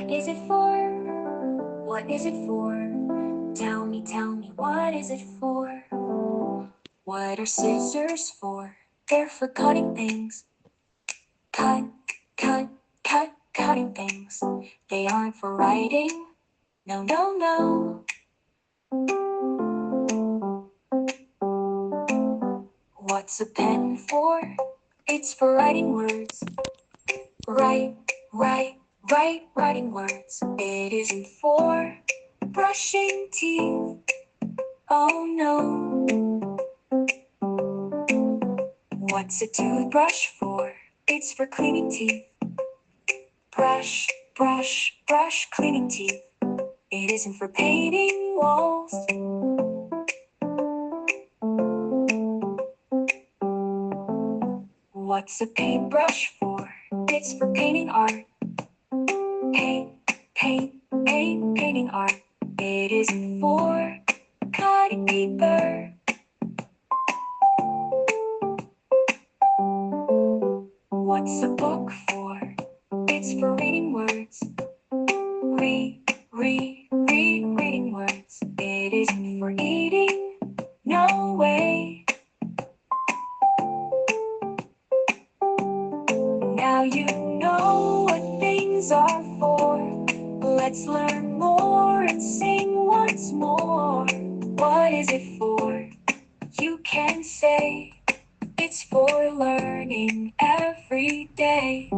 What is it for? What is it for? Tell me, what is it for? What are scissors for? They're for cutting things. Cut, cut, cutting things. They aren't for writing. No, no, no. What's a pen for? It's for writing words. Write, writing words. It isn't for brushing teeth. Oh no. What's a toothbrush for? It's for cleaning teeth. Brush, cleaning teeth. It isn't for painting walls. What's a paintbrush for? It's for painting art. Painting art. It isn't for cutting paper. What's a book for? It's for reading words. Reading words. It isn't for eating. No way. Now you know what things are for. Let's learn more and sing once more. What is it for? You can say it's for learning every day.